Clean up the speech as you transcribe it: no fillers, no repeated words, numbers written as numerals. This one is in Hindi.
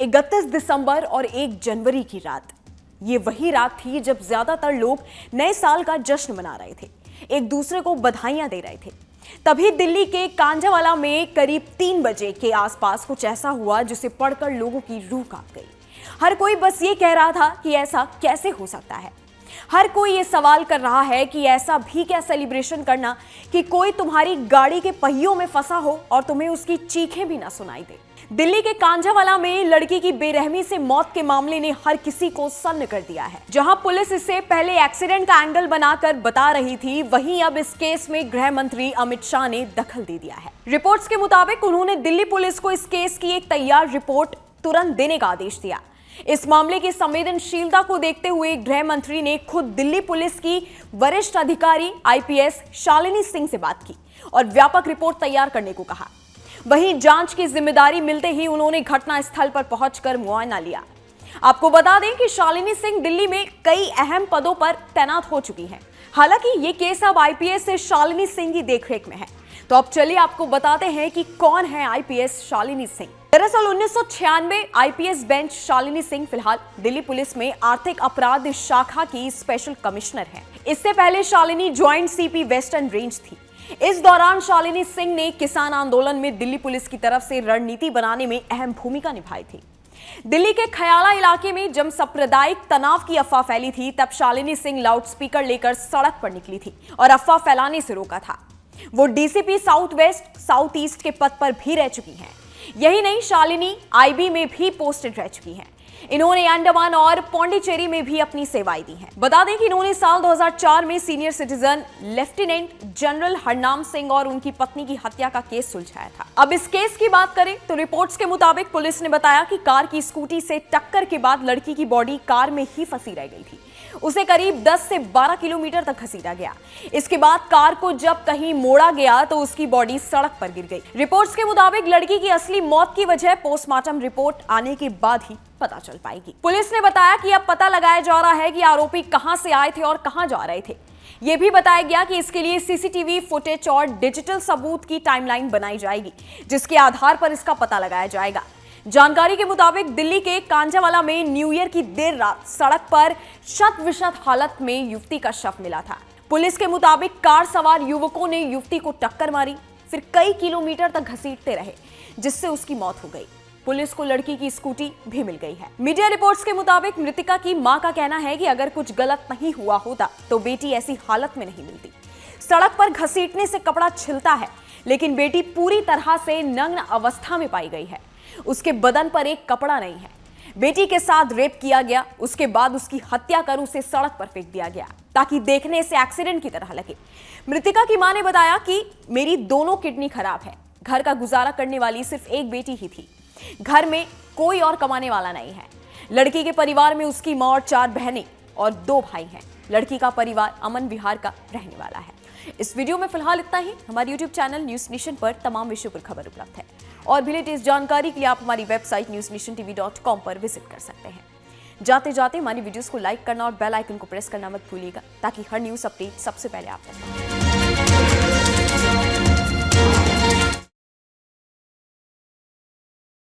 31 दिसंबर और 1 जनवरी की रात, ये वही रात थी जब ज्यादातर लोग नए साल का जश्न मना रहे थे, एक दूसरे को बधाइयां दे रहे थे। तभी दिल्ली के कांझावाला में करीब 3 बजे के आसपास कुछ ऐसा हुआ जिसे पढ़कर लोगों की रूह कांप गई। हर कोई बस ये कह रहा था कि ऐसा कैसे हो सकता है। हर कोई ये सवाल कर रहा है कि ऐसा भी क्या सेलिब्रेशन करना कि कोई तुम्हारी गाड़ी के पहियों में फंसा हो और तुम्हें उसकी चीखें भी ना सुनाई दे। दिल्ली के कांझावाला में लड़की की बेरहमी से मौत के मामले ने हर किसी को सन्न कर दिया है। जहां पुलिस इसे पहले एक्सीडेंट का एंगल बनाकर बता रही थी, वहीं अब इस केस में गृह मंत्री अमित शाह ने दखल दे दिया है। रिपोर्ट्स के मुताबिक उन्होंने दिल्ली पुलिस को इस केस की एक तैयार रिपोर्ट तुरंत देने का आदेश दिया। इस मामले की संवेदनशीलता को देखते हुए गृह मंत्री ने खुद दिल्ली पुलिस की वरिष्ठ अधिकारी आईपीएस शालिनी सिंह से बात की और व्यापक रिपोर्ट तैयार करने को कहा। वहीं जांच की जिम्मेदारी मिलते ही उन्होंने घटनास्थल पर पहुंचकर मुआयना लिया। आपको बता दें कि शालिनी सिंह दिल्ली में कई अहम पदों पर तैनात हो चुकी हैं। हालांकि ये केस अब आईपीएस से शालिनी सिंह की देखरेख में है। तो अब चलिए आपको बताते हैं कि कौन है आईपीएस शालिनी सिंह। दरअसल 1996 आईपीएस बेंच शालिनी सिंह फिलहाल दिल्ली पुलिस में आर्थिक अपराध शाखा की स्पेशल कमिश्नर है। इससे पहले Shalini joint CP western range थी। इस दौरान शालिनी सिंह ने किसान आंदोलन में दिल्ली पुलिस की तरफ से रणनीति बनाने में अहम भूमिका निभाई थी। दिल्ली के खयाला इलाके में जब सांप्रदायिक तनाव की अफवाह फैली थी, तब शालिनी सिंह लाउडस्पीकर लेकर सड़क पर निकली थी और अफवाह फैलाने से रोका था। वो DCP south west south east के पद पर भी रह चुकी हैं। यही नहीं, शालिनी आईबी में भी पोस्टेड रह चुकी हैं। इन्होंने अंडमान और पौंडीचेरी में भी अपनी सेवाएं दी हैं। बता दें कि इन्होंने साल 2004 में senior citizen lieutenant general Harnam Singh और उनकी पत्नी की हत्या का केस सुलझाया था। अब इस केस की बात करें तो रिपोर्ट्स के मुताबिक पुलिस ने बताया कि कार की स्कूटी से टक्कर के बाद लड़की की बॉडी कार में ही फंसी रह गई थी। उसे करीब 10 से 12 किलोमीटर तक घसीटा गया। इसके बाद कार को जब कहीं मोड़ा गया तो उसकी बॉडी सड़क पर गिर गई। रिपोर्ट्स के मुताबिक लड़की की असली मौत की वजह पोस्टमार्टम रिपोर्ट आने के बाद ही पता चल पाएगी। पुलिस ने बताया कि अब पता लगाया जा रहा है कि आरोपी कहां से आए थे और कहां जा रहे थे। यह भी बताया गया कि इसके लिए सीसीटीवी फुटेज और डिजिटल सबूत की टाइमलाइन बनाई जाएगी, जिसके आधार पर इसका पता लगाया जाएगा। जानकारी के मुताबिक दिल्ली के कांझावाला में न्यू ईयर की देर रात सड़क पर शत-विशत हालत में युवती का शव मिला था। पुलिस के मुताबिक कार सवार युवकों ने युवती को टक्कर मारी, फिर कई किलोमीटर तक घसीटते रहे, जिससे उसकी मौत हो गई। पुलिस को लड़की की स्कूटी भी मिल गई है। मीडिया रिपोर्ट्स के मुताबिक मृतका की मां का कहना है कि अगर कुछ गलत नहीं हुआ होता तो बेटी ऐसी हालत में नहीं मिलती। सड़क पर घसीटने से कपड़ा छिलता है, लेकिन बेटी पूरी तरह से नग्न अवस्था में पाई गई है। उसके बदन पर एक कपड़ा नहीं है। बेटी के साथ रेप किया गया, उसके बाद उसकी हत्या कर उसे सड़क पर फेंक दिया गया ताकि देखने से एक्सीडेंट की तरह लगे। मृतका की मां ने बताया कि मेरी दोनों किडनी खराब है। घर का गुजारा करने वाली सिर्फ एक बेटी ही थी। घर में कोई और कमाने वाला नहीं है। लड़की के परिवार में उसकी मां और 4 बहनें और 2 भाई हैं। लड़की का परिवार अमन विहार का रहने वाला है। इस वीडियो में फिलहाल इतना ही। हमारे YouTube चैनल न्यूज़ नेशन पर तमाम विषयों पर खबर उपलब्ध है और भी लेटेस्ट जानकारी के लिए आप हमारी वेबसाइट newsnationtv.com पर विजिट कर सकते हैं। जाते जाते हमारी वीडियोस को लाइक करना और बेल आइकन को प्रेस करना मत भूलिएगा, ताकि हर न्यूज़ अपडेट सबसे पहले आप तक पहुंचे।